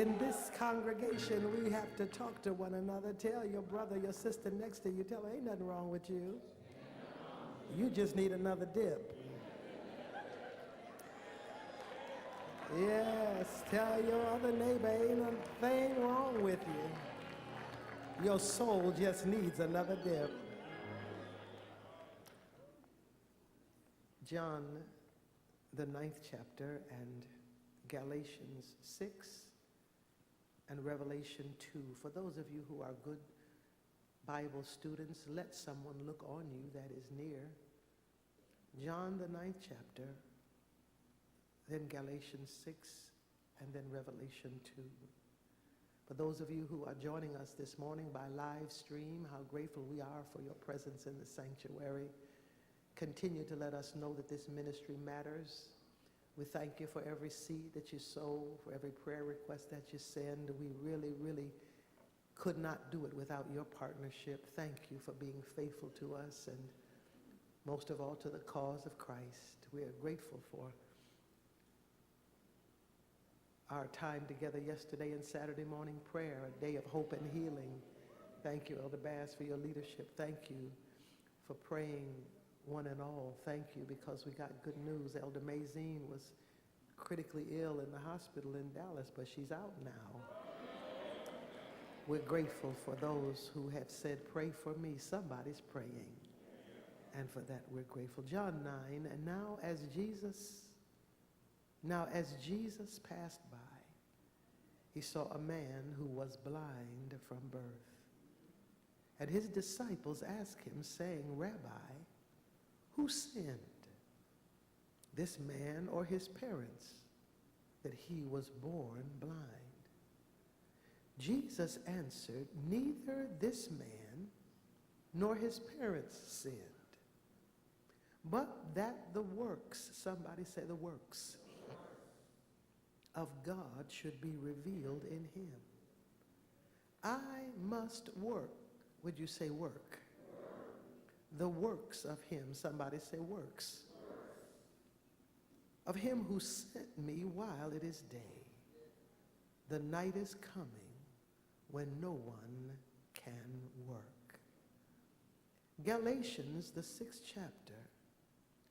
In this congregation, we have to talk to one another. Tell your brother, your sister next to you, tell her, ain't nothing wrong with you. You just need another dip. Yes, tell your other neighbor, ain't nothing wrong with you. Your soul just needs another dip. John, the 9th chapter, and Galatians 6, and Revelation 2. For those of you who are good Bible students, let someone look on you that is near. John, the 9th chapter, then Galatians 6, and then Revelation 2. For those of you who are joining us this morning by live stream, how grateful we are for your presence in the sanctuary. Continue to let us know that this ministry matters. We thank you for every seed that you sow, for every prayer request that you send. We really, really could not do it without your partnership. Thank you for being faithful to us, and most of all to the cause of Christ. We are grateful for our time together yesterday and Saturday morning prayer, a day of hope and healing. Thank you, Elder Bass, for your leadership. Thank you for praying one and all. Thank you, because we got good news. Elder Mazine was critically ill in the hospital in Dallas, but she's out now. We're grateful for those who have said, pray for me. Somebody's praying. And for that, we're grateful. John 9, and now as Jesus passed by, he saw a man who was blind from birth. And his disciples asked him, saying, Rabbi, who sinned, this man or his parents, that he was born blind? Jesus answered, neither this man nor his parents sinned, but that the works, somebody say the works, of God should be revealed in him. I must work. Would you say work? The works of him. Somebody say works. Of him who sent me while it is day. The night is coming when no one can work. Galatians, the 6th chapter,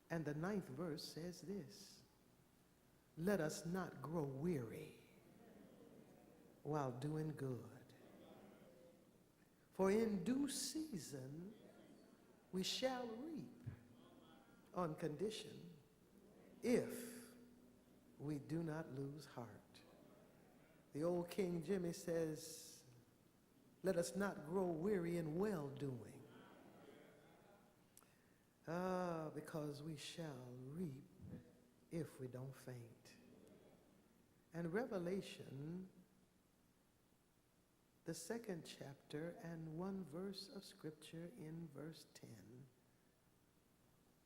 and the 9th verse says this. Let us not grow weary while doing good. For in due season we shall reap, on condition if we do not lose heart. The old King Jimmy says, let us not grow weary in well-doing, because we shall reap if we don't faint. And Revelation, the 2nd chapter and 1 verse of scripture in verse 10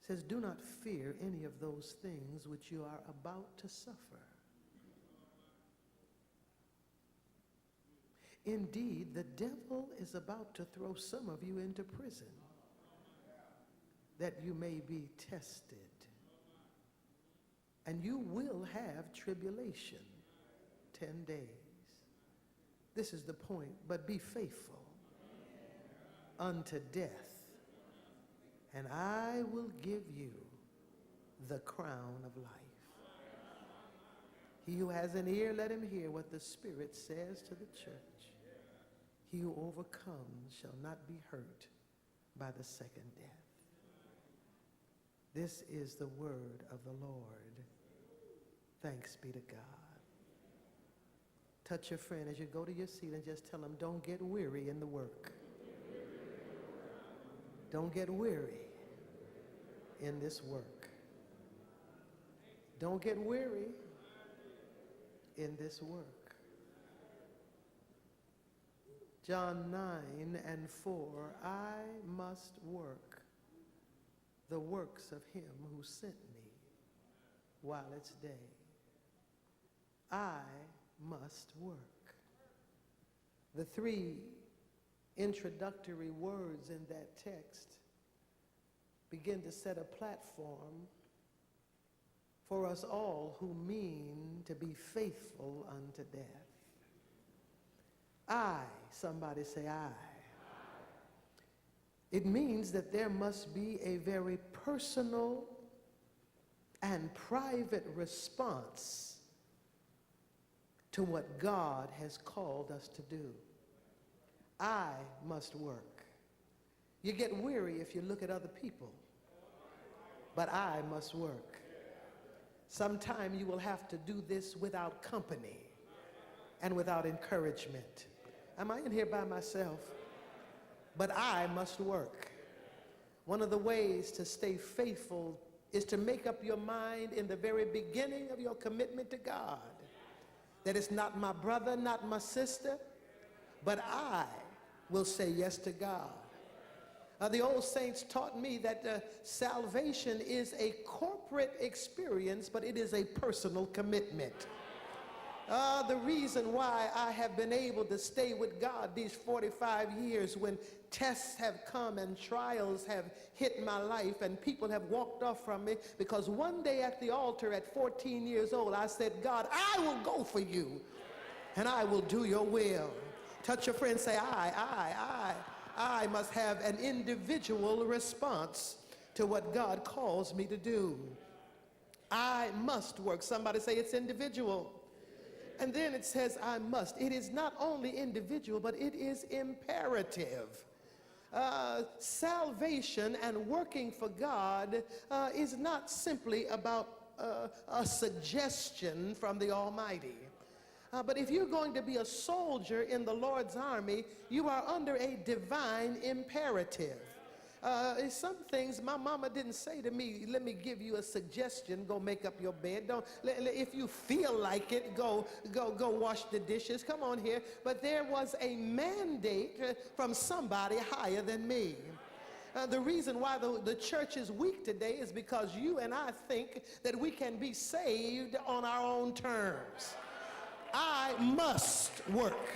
says, do not fear any of those things which you are about to suffer. Indeed, the devil is about to throw some of you into prison, that you may be tested. And you will have tribulation, 10 days. This is the point. But be faithful unto death, and I will give you the crown of life. He who has an ear, let him hear what the Spirit says to the church. He who overcomes shall not be hurt by the second death. This is the word of the Lord. Thanks be to God. Touch your friend as you go to your seat and just tell them, don't get weary in the work. Don't get weary in this work. Don't get weary in this work. John 9 and 4, I must work the works of him who sent me while it's day. I must work. The 3 introductory words in that text begin to set a platform for us all who mean to be faithful unto death. I, somebody say I. It means that there must be a very personal and private response to what God has called us to do. I must work. You get weary if you look at other people, but I must work. Sometime you will have to do this without company and without encouragement. Am I in here by myself? But I must work. One of the ways to stay faithful is to make up your mind in the very beginning of your commitment to God that it's not my brother, not my sister, but I will say yes to God. The old saints taught me that salvation is a corporate experience, but it is a personal commitment. The reason why I have been able to stay with God these 45 years when tests have come and trials have hit my life and people have walked off from me, because one day at the altar at 14 years old, I said, God, I will go for you and I will do your will. Touch your friend and say, I must have an individual response to what God calls me to do. I must work. Somebody say it's individual. And then it says I must. It is not only individual, but it is imperative. Salvation and working for God is not simply about a suggestion from the Almighty. But if you're going to be a soldier in the Lord's army, you are under a divine imperative. Some things my mama didn't say to me, let me give you a suggestion, go make up your bed. If you feel like it, go wash the dishes. Come on here. But there was a mandate from somebody higher than me. The reason why the church is weak today is because you and I think that we can be saved on our own terms. I must work.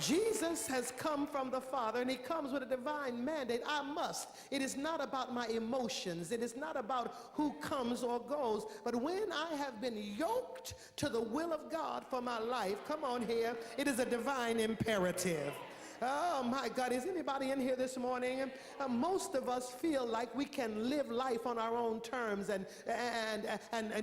Jesus has come from the Father, and he comes with a divine mandate. I must. It is not about my emotions. It is not about who comes or goes. But when I have been yoked to the will of God for my life, come on here, it is a divine imperative. Oh my God, is anybody in here this morning? Most of us feel like we can live life on our own terms and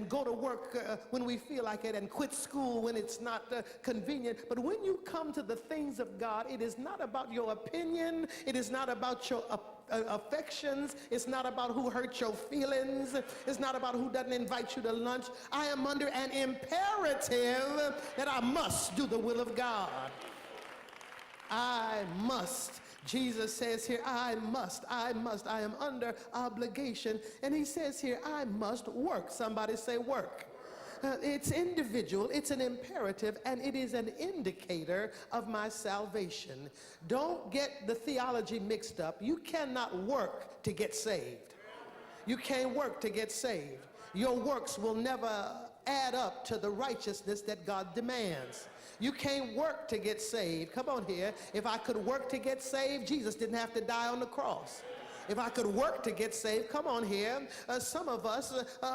go to work when we feel like it and quit school when it's not convenient. But when you come to the things of God, it is not about your opinion. It is not about your affections. It's not about who hurt your feelings. It's not about who doesn't invite you to lunch. I am under an imperative that I must do the will of God. I must. Jesus says here, I must. I am under obligation. And he says here, I must work. Somebody say work. It's individual, it's an imperative, and it is an indicator of my salvation. Don't get the theology mixed up. You cannot work to get saved. You can't work to get saved. Your works will never add up to the righteousness that God demands. You can't work to get saved. Come on here. If I could work to get saved, Jesus didn't have to die on the cross. If I could work to get saved, come on here, some of us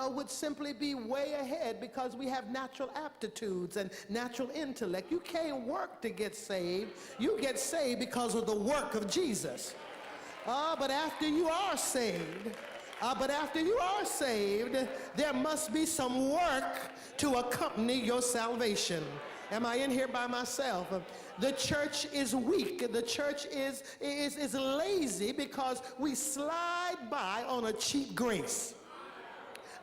would simply be way ahead because we have natural aptitudes and natural intellect. You can't work to get saved. You get saved because of the work of Jesus. But after you are saved, there must be some work to accompany your salvation. Am I in here by myself? The church is weak. The church is lazy because we slide by on a cheap grace.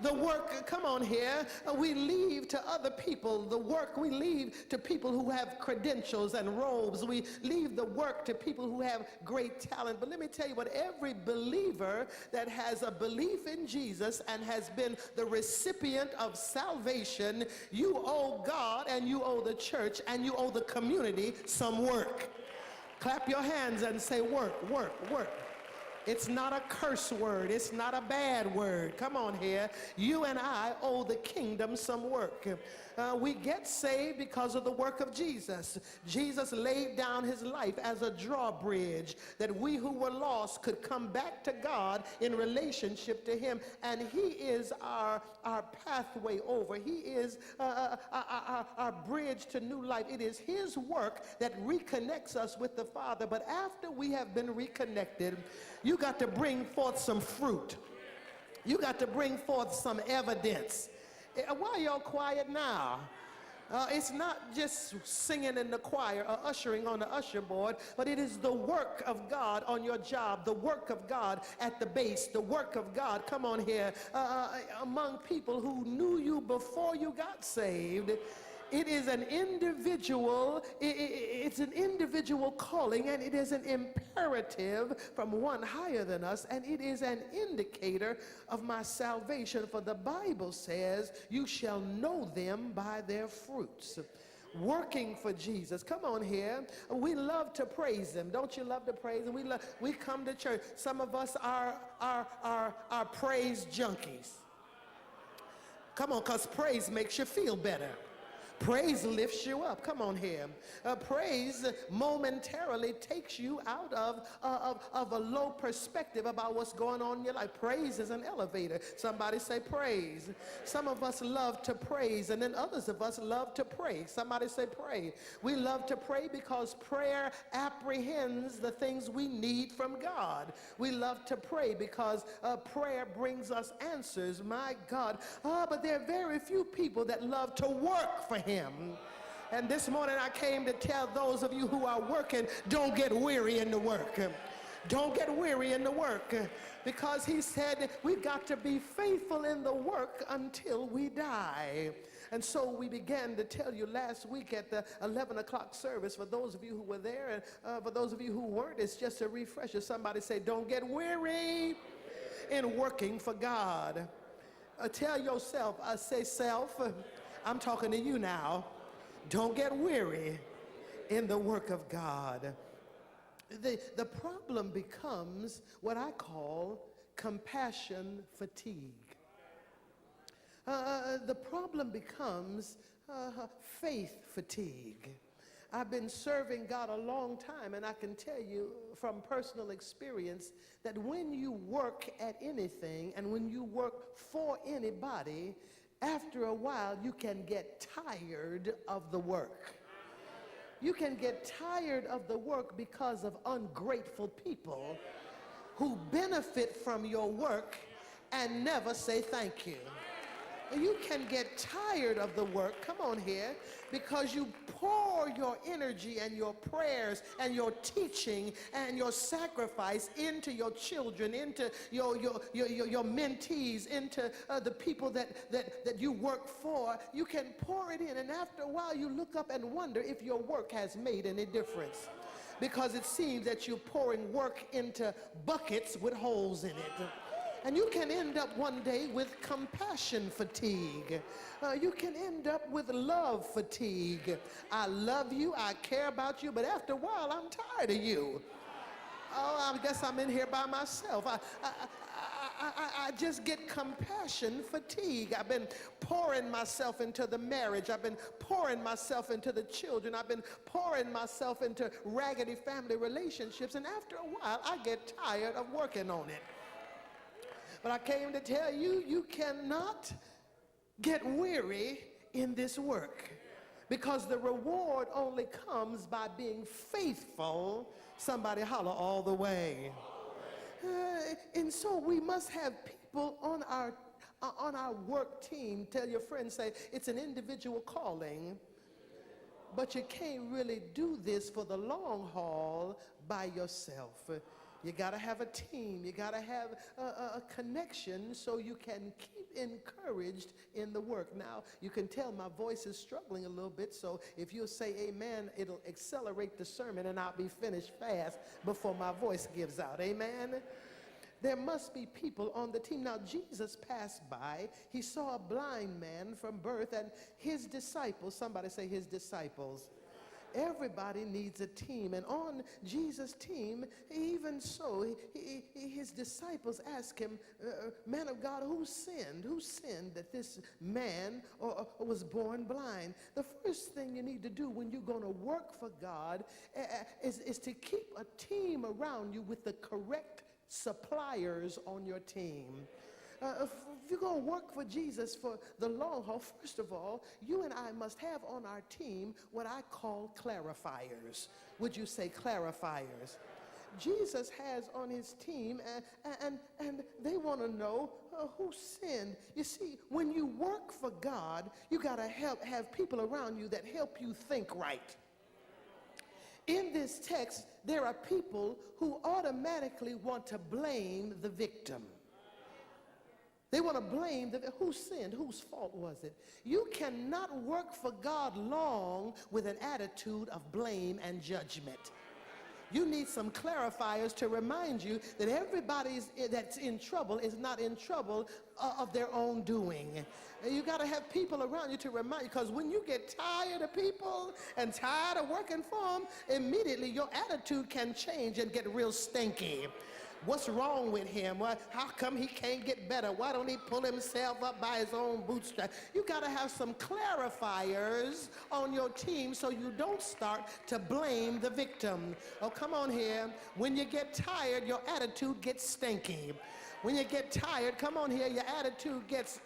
The work, come on here, we leave to other people. The work we leave to people who have credentials and robes. We leave the work to people who have great talent. But let me tell you what, every believer that has a belief in Jesus and has been the recipient of salvation, you owe God and you owe the church and you owe the community some work. Clap your hands and say work, work, work. It's not a curse word. It's not a bad word. Come on here. You and I owe the kingdom some work. We get saved because of the work of Jesus. Jesus laid down his life as a drawbridge that we who were lost could come back to God in relationship to him. And he is our pathway over. He is our bridge to new life. It is his work that reconnects us with the Father. But after we have been reconnected, you got to bring forth some fruit. You got to bring forth some evidence. Why are y'all quiet now? It's not just singing in the choir or ushering on the usher board, but it is the work of God on your job, the work of God at the base, the work of God, come on here, among people who knew you before you got saved. It is an individual, it's an individual calling, and it is an imperative from one higher than us, and it is an indicator of my salvation. For the Bible says, you shall know them by their fruits. Working for Jesus. Come on here. We love to praise him. Don't you love to praise him? We come to church. Some of us are praise junkies. Come on, because praise makes you feel better. Praise lifts you up. Come on here. Praise momentarily takes you out of a low perspective about what's going on in your life. Praise is an elevator. Somebody say praise. Some of us love to praise, and then others of us love to pray. Somebody say pray. We love to pray because prayer apprehends the things we need from God. We love to pray because prayer brings us answers. My God. But there are very few people that love to work for him. And this morning I came to tell those of you who are working, don't get weary in the work. Don't get weary in the work, because he said we've got to be faithful in the work until we die. And so we began to tell you last week at the 11 o'clock service, for those of you who were there, and for those of you who weren't, it's just a refresher. Somebody say, don't get weary in working for God. Tell yourself, say self, I'm talking to you now. Don't get weary in the work of God. The problem becomes what I call compassion fatigue. The problem becomes faith fatigue. I've been serving God a long time, and I can tell you from personal experience that when you work at anything and when you work for anybody, after a while, you can get tired of the work. You can get tired of the work because of ungrateful people who benefit from your work and never say thank you. You can get tired of the work, come on here, because you pour your energy and your prayers and your teaching and your sacrifice into your children, into your mentees, into the people that you work for. You can pour it in, and after a while you look up and wonder if your work has made any difference, because it seems that you're pouring work into buckets with holes in it. And you can end up one day with compassion fatigue. You can end up with love fatigue. I love you, I care about you, but after a while, I'm tired of you. Oh, I guess I'm in here by myself. I just get compassion fatigue. I've been pouring myself into the marriage. I've been pouring myself into the children. I've been pouring myself into raggedy family relationships. And after a while, I get tired of working on it. But I came to tell you, you cannot get weary in this work, because the reward only comes by being faithful. Somebody holler, all the way. And so we must have people on our work team. Tell your friend, say, it's an individual calling, but you can't really do this for the long haul by yourself. You got to have a team. You got to have a connection so you can keep encouraged in the work. Now, you can tell my voice is struggling a little bit, so if you'll say amen, it'll accelerate the sermon and I'll be finished fast before my voice gives out. Amen? There must be people on the team. Now, Jesus passed by. He saw a blind man from birth, and his disciples, somebody say his disciples, Everybody needs a team, and on Jesus' team, even so, his disciples asked him, man of God, who sinned? Who sinned that this man was born blind? The first thing you need to do when you're going to work for God is to keep a team around you with the correct suppliers on your team. If you're going to work for Jesus for the long haul, first of all, you and I must have on our team what I call clarifiers. Would you say clarifiers? Jesus has on his team, and they want to know who sinned. You see, when you work for God, you got to have people around you that help you think right. In this text, there are people who automatically want to blame the victim. They want to blame who sinned, whose fault was it? You cannot work for God long with an attitude of blame and judgment. You need some clarifiers to remind you that everybody that's in trouble is not in trouble of their own doing. You got to have people around you to remind you, because when you get tired of people and tired of working for them, immediately your attitude can change and get real stinky. What's wrong with him? How come he can't get better? Why don't he pull himself up by his own bootstraps? You got to have some clarifiers on your team so you don't start to blame the victim. Oh, come on here. When you get tired, your attitude gets stinky. When you get tired, come on here, your attitude gets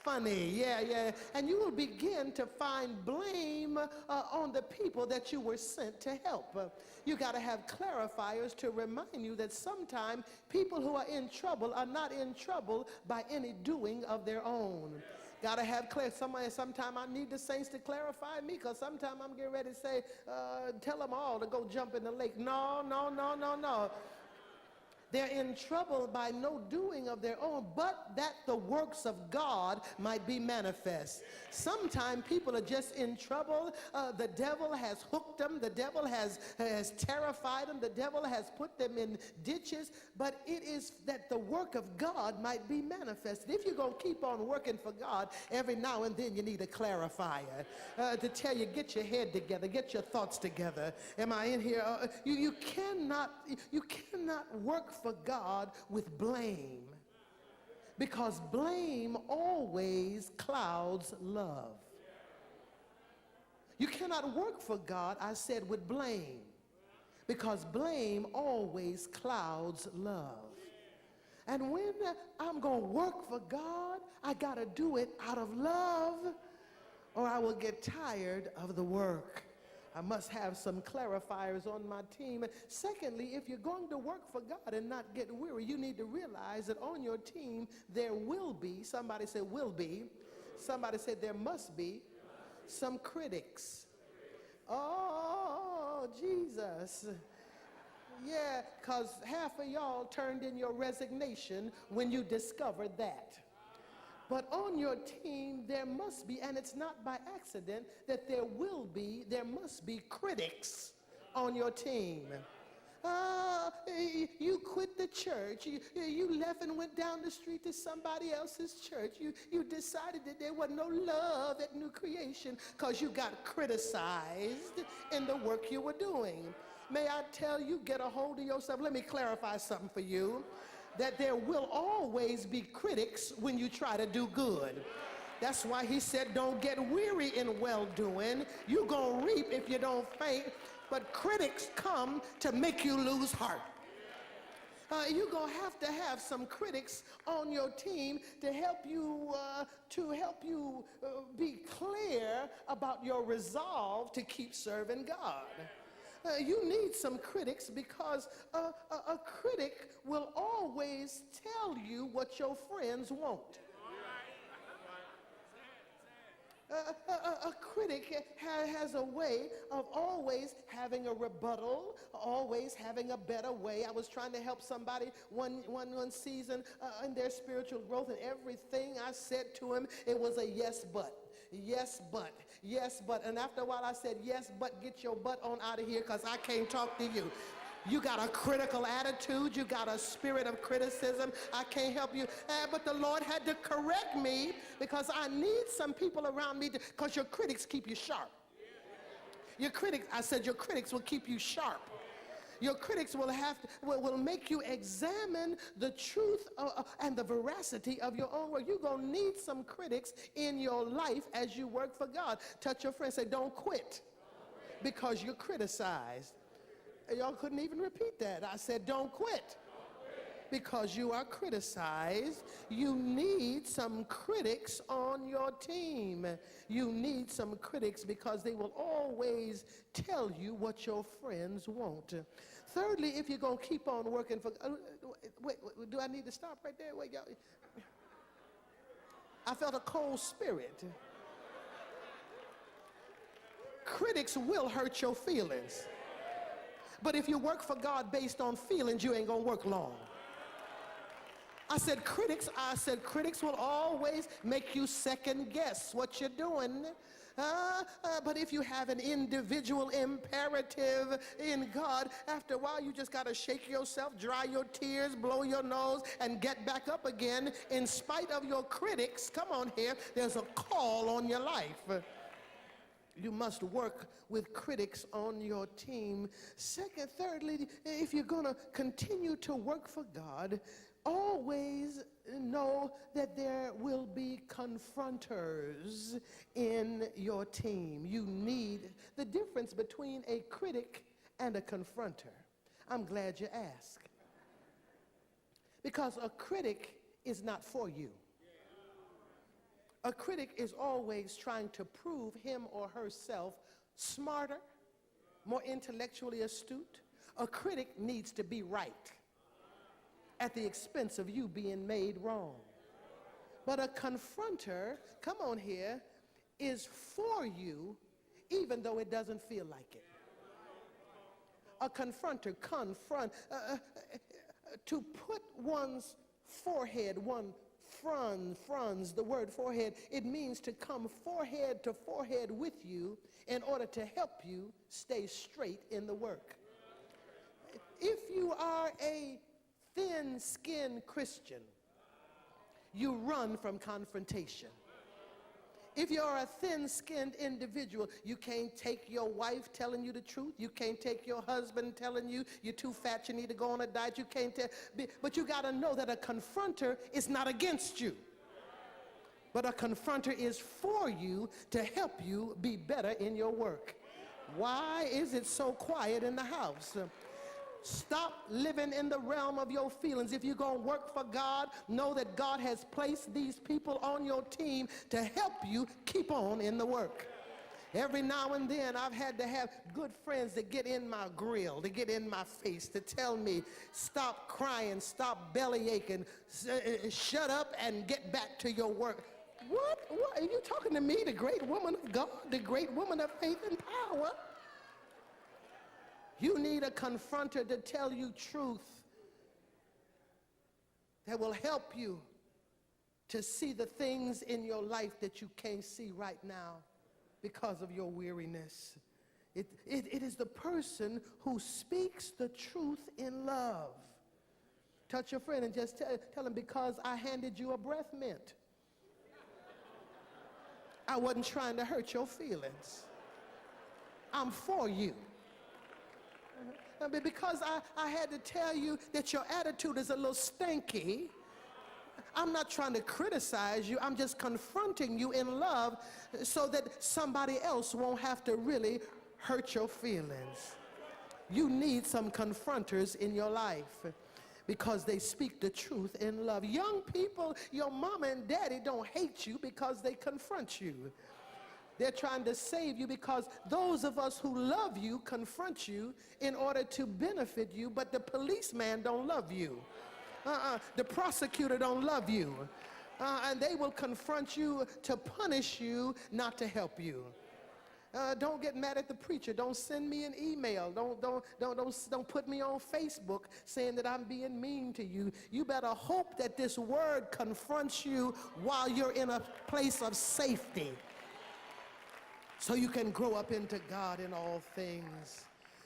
funny. Yeah. And you will begin to find blame on the people that you were sent to help. You got to have clarifiers to remind you that sometimes people who are in trouble are not in trouble by any doing of their own. Got to have sometime I need the saints to clarify me, because sometimes I'm getting ready to say, tell them all to go jump in the lake. No. They're in trouble by no doing of their own, but that the works of God might be manifest. Sometimes people are just in trouble. The devil has hooked them. The devil has terrified them. The devil has put them in ditches. But it is that the work of God might be manifested. If you're going to keep on working for God, every now and then you need a clarifier to tell you, get your head together, get your thoughts together. Am I in here? You cannot work for God with blame, because blame always clouds love. You cannot work for God, I said, with blame, because blame always clouds love. And when I'm going to work for God, I got to do it out of love, or I will get tired of the work. I must have some clarifiers on my team. And secondly, if you're going to work for God and not get weary, you need to realize that on your team there will be, somebody said will be, somebody said there must be some critics. Oh, Jesus. Yeah, because half of y'all turned in your resignation when you discovered that. But on your team, there must be, and it's not by accident, that there must be critics on your team. You quit the church. You left and went down the street to somebody else's church. You decided that there was no love at New Creation because you got criticized in the work you were doing. May I tell you, get a hold of yourself. Let me clarify something for you. That there will always be critics when you try to do good. That's why he said, don't get weary in well-doing. You're going to reap if you don't faint. But critics come to make you lose heart. You're going to have some critics on your team to help you be clear about your resolve to keep serving God. You need some critics, because a critic will always tell you what your friends won't. A critic has a way of always having a rebuttal, always having a better way. I was trying to help somebody one season in their spiritual growth, and everything I said to him, it was a yes, but. Yes, but. Yes, but. And after a while I said, yes, but get your butt on out of here, because I can't talk to you. You got a critical attitude. You got a spirit of criticism. I can't help you. But the Lord had to correct me, because I need some people around me, because your critics keep you sharp. Your critics, I said your critics will keep you sharp. Your critics will make you examine the truth and the veracity of your own work. You're going to need some critics in your life as you work for God. Touch your friend, say, don't quit because you're criticized. Y'all couldn't even repeat that. I said, don't quit because you are criticized. You need some critics on your team. You need some critics because they will always tell you what your friends want. Thirdly, if you're going to keep on working for, wait, do I need to stop right there? Wait, y'all. I felt a cold spirit. Critics will hurt your feelings. But if you work for God based on feelings, you ain't going to work long. I said critics will always make you second guess what you're doing. But if you have an individual imperative in God, after a while you just got to shake yourself, dry your tears, blow your nose, and get back up again. In spite of your critics, come on here, there's a call on your life. You must work with critics on your team. Thirdly, if you're going to continue to work for God, always know that there will be confronters in your team. You need the difference between a critic and a confronter. I'm glad you asked. Because a critic is not for you. A critic is always trying to prove him or herself smarter, more intellectually astute. A critic needs to be right at the expense of you being made wrong. But a confronter, come on here, is for you even though it doesn't feel like it. A confronter, to put one's forehead, fronds, the word forehead, it means to come forehead to forehead with you in order to help you stay straight in the work. If you are a thin-skinned Christian, you run from confrontation. If you're a thin-skinned individual, you can't take your wife telling you the truth. You can't take your husband telling you you're too fat, you need to go on a diet. You can't but you got to know that a confronter is not against you. But a confronter is for you to help you be better in your work. Why is it so quiet in the house? Stop living in the realm of your feelings. If you're going to work for God, know that God has placed these people on your team to help you keep on in the work. Every now and then I've had to have good friends that get in my grill, to get in my face, to tell me, stop crying, stop belly aching, shut up and get back to your work. What? Are you talking to me, the great woman of God, the great woman of faith and power? You need a confronter to tell you truth that will help you to see the things in your life that you can't see right now because of your weariness. It is the person who speaks the truth in love. Touch your friend and just tell him, because I handed you a breath mint, I wasn't trying to hurt your feelings. I'm for you. Because I had to tell you that your attitude is a little stinky, I'm not trying to criticize you. I'm just confronting you in love so that somebody else won't have to really hurt your feelings. You need some confronters in your life because they speak the truth in love. Young people, your mama and daddy don't hate you because they confront you. They're trying to save you because those of us who love you confront you in order to benefit you, but the policeman don't love you. The prosecutor don't love you. And they will confront you to punish you, not to help you. Don't get mad at the preacher. Don't send me an email. Don't put me on Facebook saying that I'm being mean to you. You better hope that this word confronts you while you're in a place of safety, so you can grow up into God in all things.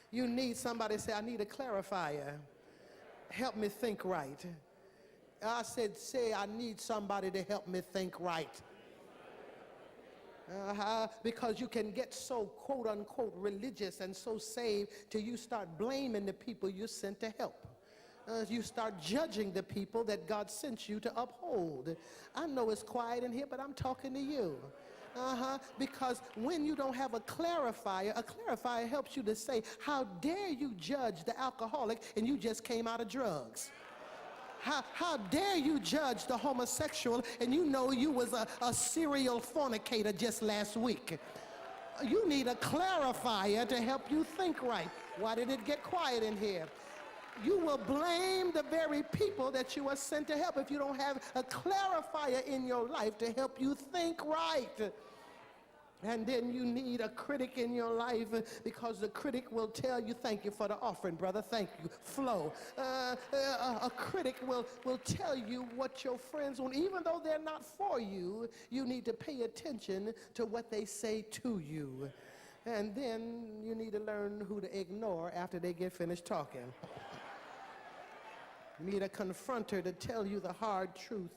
You need somebody to say, I need a clarifier. Help me think right. I said, say, I need somebody to help me think right. Because you can get so quote unquote religious and so saved till you start blaming the people you're sent to help. You start judging the people that God sent you to uphold. I know it's quiet in here, but I'm talking to you. Because when you don't have a clarifier helps you to say, how dare you judge the alcoholic and you just came out of drugs? How dare you judge the homosexual and you know you was a serial fornicator just last week? You need a clarifier to help you think right. Why did it get quiet in here? You will blame the very people that you are sent to help if you don't have a clarifier in your life to help you think right. And then you need a critic in your life because the critic will tell you, thank you for the offering, brother, thank you, flow. A critic will tell you what your friends want. Even though they're not for you, you need to pay attention to what they say to you. And then you need to learn who to ignore after they get finished talking. You need a confronter to tell you the hard truth.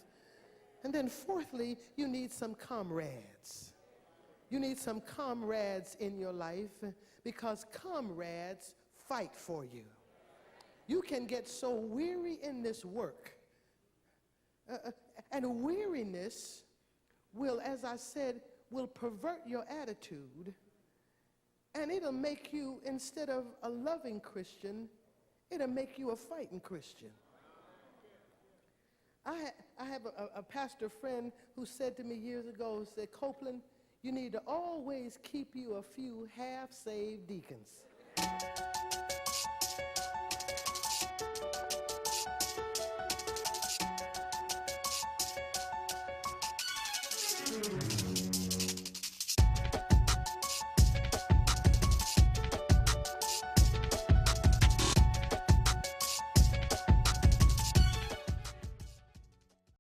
And then fourthly, you need some comrades. You need some comrades in your life because comrades fight for you. You can get so weary in this work. And weariness will, as I said, will pervert your attitude. And it'll make you, instead of a loving Christian, it'll make you a fighting Christian. I have a pastor friend who said to me years ago, said, Copeland, you need to always keep you a few half-saved deacons.